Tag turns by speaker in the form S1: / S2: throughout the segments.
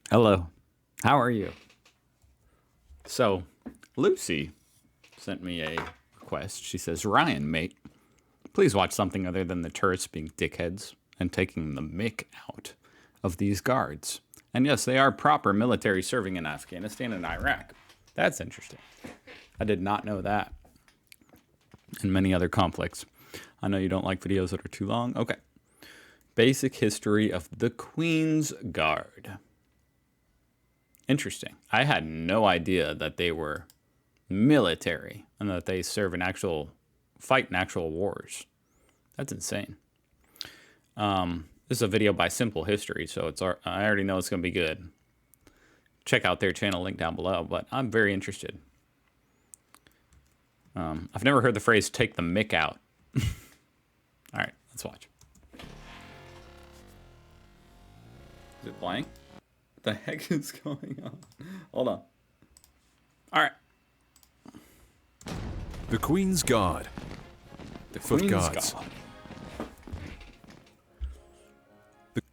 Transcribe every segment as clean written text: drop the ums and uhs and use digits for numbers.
S1: Hello. How are you? So, Lucy sent me a request. She says, Ryan, mate, please watch something other than the tourists being dickheads and taking the mick out of these guards. And yes, they are proper military serving in Afghanistan and Iraq. That's interesting. I did not know that. And many other conflicts. I know you don't like videos that are too long. Okay. Basic history of the Queen's Guard. Interesting. I had no idea that they were military and that they serve in fight in actual wars. That's insane. This is a video by Simple History, so I already know it's going to be good. Check out their channel, link down below, but I'm very interested. I've never heard the phrase "take the mick out." All right, let's watch. Is it playing? What the heck is going on? Hold on. All right.
S2: The Queen's Guard.
S1: The
S2: Foot
S1: Queen's
S2: Guards.
S1: Guard.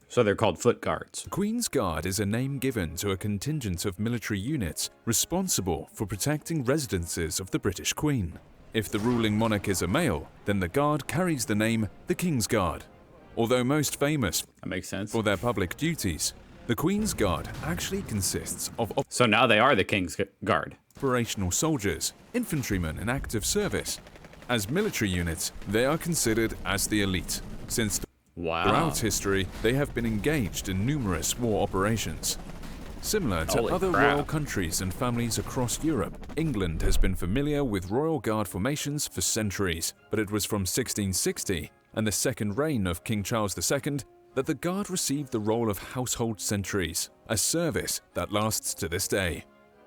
S1: So they're called foot guards.
S2: The Queen's Guard is a name given to a contingent of military units responsible for protecting residences of the British Queen. If the ruling monarch is a male, then the Guard carries the name the King's Guard. Although most famous
S1: That makes sense.
S2: for their public duties, the Queen's Guard actually consists of
S1: So now they are the King's Guard.
S2: operational soldiers, infantrymen in active service. As military units, they are considered as the elite, since
S1: Wow.
S2: throughout history, they have been engaged in numerous war operations. Similar to
S1: Holy
S2: other
S1: crap.
S2: royal countries and families across Europe, England has been familiar with Royal Guard formations for centuries, but it was from 1660 and the second reign of King Charles II that the Guard received the role of household sentries, a service that lasts to this day.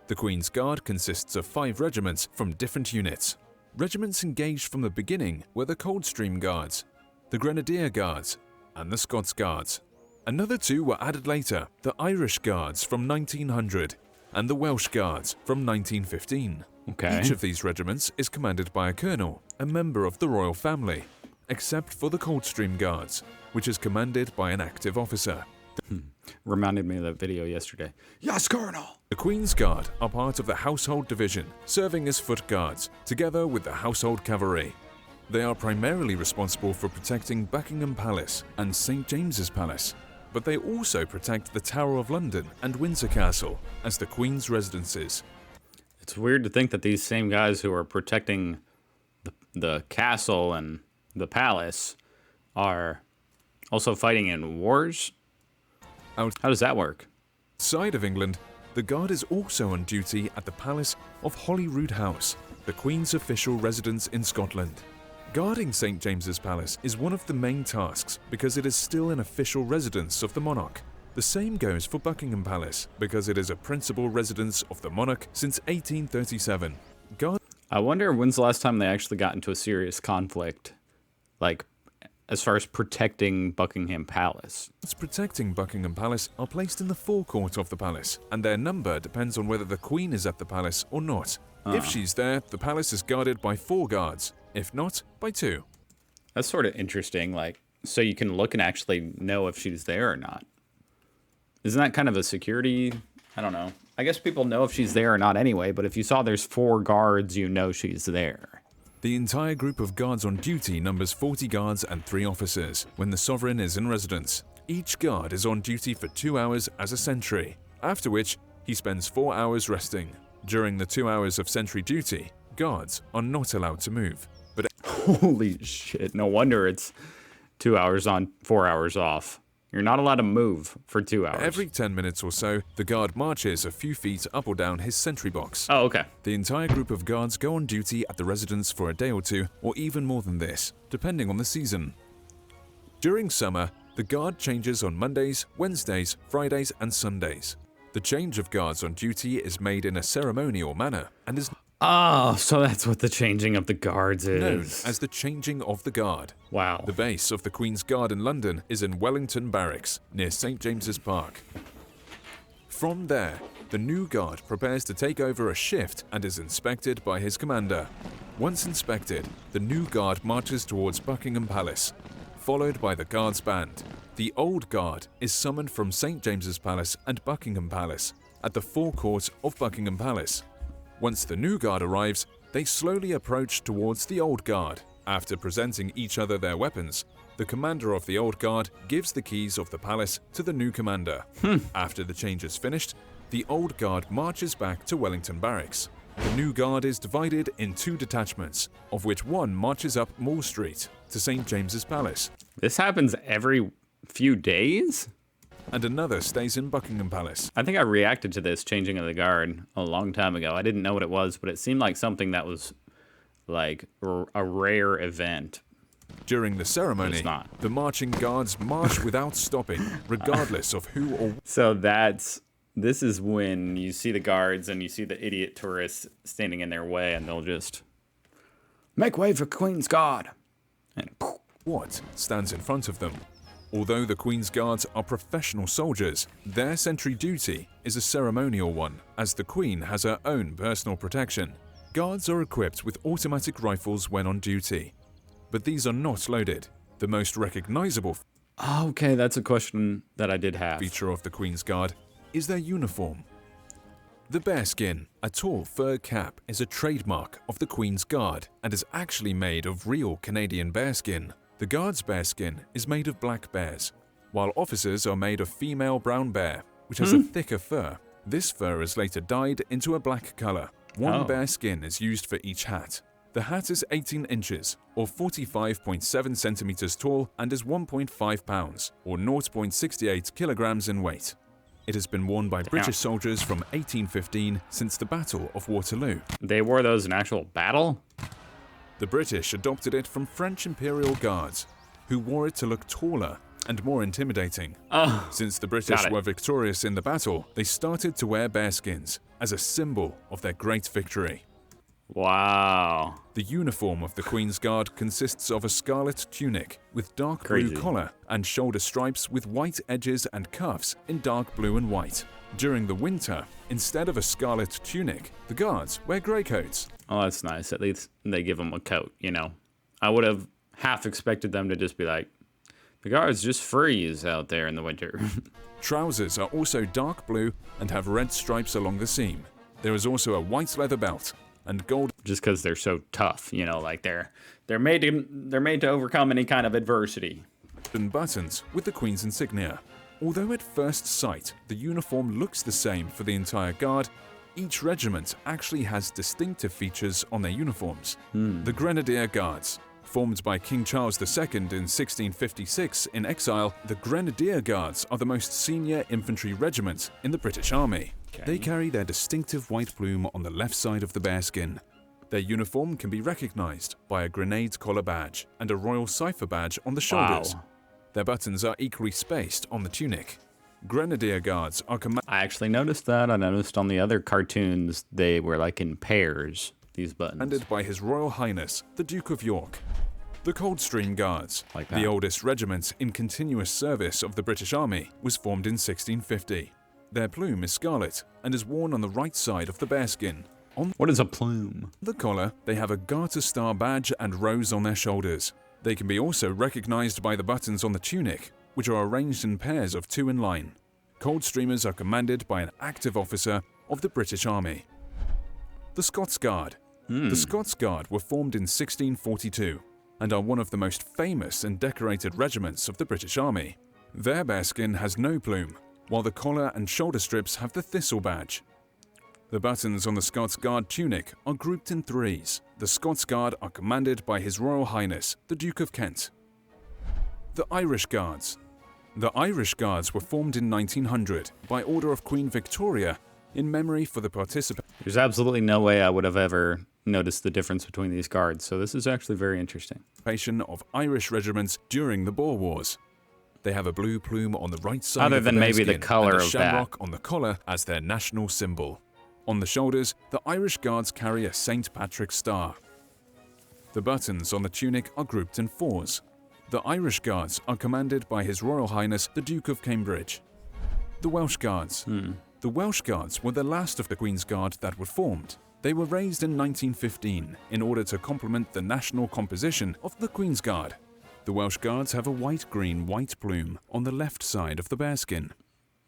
S2: The Queen's Guard consists of 5 regiments from different units. Regiments engaged from the beginning were the Coldstream Guards, the Grenadier Guards, and the Scots Guards. Another 2 were added later, the Irish Guards from 1900 and the Welsh Guards from 1915.
S1: Okay.
S2: Each of these regiments is commanded by a colonel, a member of the royal family, except for the Coldstream Guards, which is commanded by an active officer.
S1: Reminded me of that video yesterday. Yes, Colonel!
S2: The Queen's Guard are part of the Household Division, serving as foot guards, together with the Household Cavalry. They are primarily responsible for protecting Buckingham Palace and St. James's Palace, but they also protect the Tower of London and Windsor Castle as the Queen's residences.
S1: It's weird to think that these same guys who are protecting the castle and the palace are also fighting in wars. How does that work?
S2: Outside of England, the Guard is also on duty at the Palace of Holyrood House, the Queen's official residence in Scotland. Guarding St. James's Palace is one of the main tasks because it is still an official residence of the monarch. The same goes for Buckingham Palace because it is a principal residence of the monarch since 1837.
S1: I wonder when's the last time they actually got into a serious conflict, like as far as protecting Buckingham Palace.
S2: Guards protecting Buckingham Palace are placed in the forecourt of the palace, and their number depends on whether the Queen is at the palace or not. If she's there, the palace is guarded by 4 guards. If not, by 2.
S1: That's sort of interesting, like, so you can look and actually know if she's there or not. Isn't that kind of a security? I don't know. I guess people know if she's there or not anyway, but if you saw there's 4 guards, you know she's there.
S2: The entire group of guards on duty numbers 40 guards and 3 officers when the sovereign is in residence. Each guard is on duty for 2 hours as a sentry, after which he spends 4 hours resting. During the 2 hours of sentry duty, guards are not allowed to move. But
S1: Holy shit, no wonder it's 2 hours on, 4 hours off. You're not allowed to move for 2 hours.
S2: every 10 minutes or so, the guard marches a few feet up or down his sentry box.
S1: Oh, okay.
S2: The entire group of guards go on duty at the residence for a day or 2, or even more than this, depending on the season. During summer, the guard changes on Mondays, Wednesdays, Fridays, and Sundays. The change of guards on duty is made in a ceremonial manner and is
S1: Oh, so that's what the changing of the guards
S2: known
S1: is.
S2: as the changing of the guard.
S1: Wow.
S2: The base of the Queen's Guard in London is in Wellington Barracks, near St. James's Park. From there, the new guard prepares to take over a shift and is inspected by his commander. Once inspected, the new guard marches towards Buckingham Palace, followed by the Guards Band. The Old Guard is summoned from St. James's Palace and Buckingham Palace at the forecourt of Buckingham Palace. Once the new guard arrives, they slowly approach towards the Old Guard. After presenting each other their weapons, the commander of the Old Guard gives the keys of the palace to the new commander. After the change is finished, the Old Guard marches back to Wellington Barracks. The new guard is divided in 2 detachments, of which one marches up Mall Street to St. James's Palace.
S1: This happens every few days?
S2: And another stays in Buckingham Palace.
S1: I think I reacted to this changing of the guard a long time ago. I didn't know what it was, but it seemed like something that was like a rare event.
S2: During the ceremony, the marching guards march without stopping, regardless of who or...
S1: So this is when you see the guards and you see the idiot tourists standing in their way, and they'll just make way for Queen's Guard. And
S2: what stands in front of them. Although the Queen's Guards are professional soldiers, their sentry duty is a ceremonial one, as the Queen has her own personal protection. Guards are equipped with automatic rifles when on duty, but these are not loaded. The most recognizable
S1: okay, that's a question that I did have.
S2: Feature of the Queen's Guard is their uniform. The bearskin, a tall fur cap, is a trademark of the Queen's Guard and is actually made of real Canadian bearskin. The Guard's bearskin is made of black bears, while officers are made of female brown bear, which has a thicker fur. This fur is later dyed into a black color. One bearskin is used for each hat. The hat is 18 inches, or 45.7 centimeters tall, and is 1.5 pounds, or 0.68 kilograms in weight. It has been worn by British soldiers from 1815 since the Battle of Waterloo.
S1: They wore those in actual battle?
S2: The British adopted it from French Imperial Guards, who wore it to look taller and more intimidating. Since the British were victorious in the battle, they started to wear bearskins as a symbol of their great victory.
S1: Wow.
S2: The uniform of the Queen's Guard consists of a scarlet tunic with dark blue collar and shoulder stripes with white edges and cuffs in dark blue and white. During the winter, instead of a scarlet tunic, the guards wear grey coats.
S1: Oh, that's nice. At least they give them a coat, you know. I would have half expected them to just be like, the guards just freeze out there in the winter.
S2: Trousers are also dark blue and have red stripes along the seam. There is also a white leather belt and gold.
S1: Just because they're so tough, you know, like they're made to overcome any kind of adversity.
S2: And buttons with the Queen's insignia. Although at first sight the uniform looks the same for the entire Guard, each regiment actually has distinctive features on their uniforms. The Grenadier Guards. Formed by King Charles II in 1656 in exile, the Grenadier Guards are the most senior infantry regiment in the British Army. They carry their distinctive white plume on the left side of the bearskin. Their uniform can be recognized by a grenade collar badge and a royal cipher badge on the shoulders. Their buttons are equally spaced on the tunic. Grenadier Guards are
S1: I actually noticed that. I noticed on the other cartoons they were like in pairs, these buttons.
S2: Commanded by His Royal Highness, the Duke of York. The Coldstream Guards, the oldest regiment in continuous service of the British Army, was formed in 1650. Their plume is scarlet and is worn on the right side of the bearskin.
S1: What is a plume?
S2: The collar, they have a Garter Star badge and rose on their shoulders. They can be also recognized by the buttons on the tunic, which are arranged in pairs of 2 in line. Coldstreamers are commanded by an active officer of the British Army. The Scots Guard. The Scots Guard were formed in 1642 and are one of the most famous and decorated regiments of the British Army. Their bearskin has no plume, while the collar and shoulder strips have the thistle badge. The buttons on the Scots Guard tunic are grouped in 3s. The Scots Guard are commanded by His Royal Highness, the Duke of Kent. The Irish Guards. The Irish Guards were formed in 1900 by order of Queen Victoria in memory for the participants.
S1: There's absolutely no way I would have ever noticed the difference between these guards, so this is actually very interesting.
S2: Of Irish regiments during the Boer Wars. They have a blue plume on the right side
S1: other
S2: of the
S1: than maybe the color
S2: and a
S1: of
S2: shamrock
S1: that
S2: on the collar as their national symbol. On the shoulders, the Irish Guards carry a St. Patrick's star. The buttons on the tunic are grouped in 4s. The Irish Guards are commanded by His Royal Highness the Duke of Cambridge. The Welsh Guards. The Welsh Guards were the last of the Queen's Guard that were formed. They were raised in 1915 in order to complement the national composition of the Queen's Guard. The Welsh Guards have a white-green-white plume on the left side of the bearskin.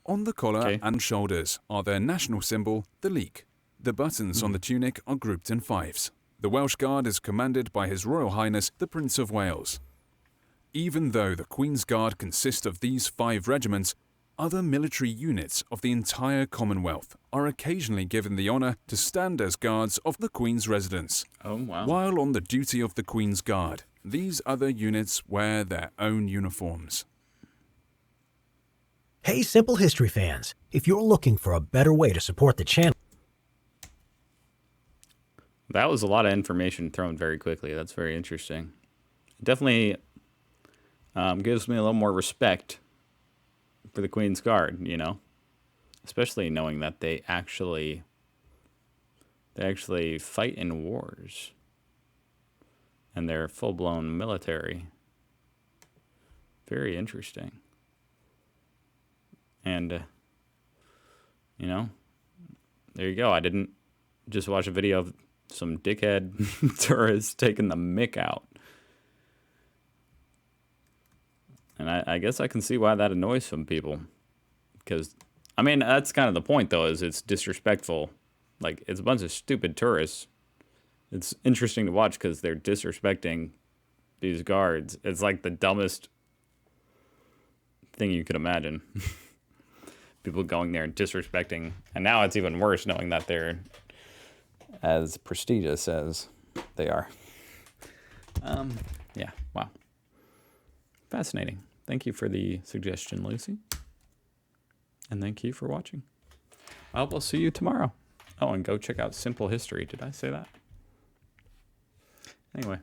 S2: On the collar and shoulders are their national symbol, the leek. The buttons on the tunic are grouped in fives. The Welsh Guard is commanded by His Royal Highness the Prince of Wales. Even though the Queen's Guard consists of these 5 regiments, other military units of the entire Commonwealth are occasionally given the honour to stand as guards of the Queen's residence.
S1: Oh, wow.
S2: While on the duty of the Queen's Guard, these other units wear their own uniforms.
S3: Hey, Simple History fans, if you're looking for a better way to support the channel...
S1: That was a lot of information thrown very quickly. That's very interesting. It definitely gives me a little more respect for the Queen's Guard, you know, especially knowing that they actually fight in wars and they're full-blown military. Very interesting. And you know, there you go. I didn't just watch a video of some dickhead tourists taking the mick out. And I guess I can see why that annoys some people. Because, I mean, that's kind of the point, though, is it's disrespectful. Like, it's a bunch of stupid tourists. It's interesting to watch because they're disrespecting these guards. It's like the dumbest thing you could imagine. People going there and disrespecting. And now it's even worse knowing that they're as prestigious as they are. Yeah, wow. Fascinating. Thank you for the suggestion, Lucy. And thank you for watching. I hope I'll see you tomorrow. Oh, and go check out Simple History. Did I say that? Anyway.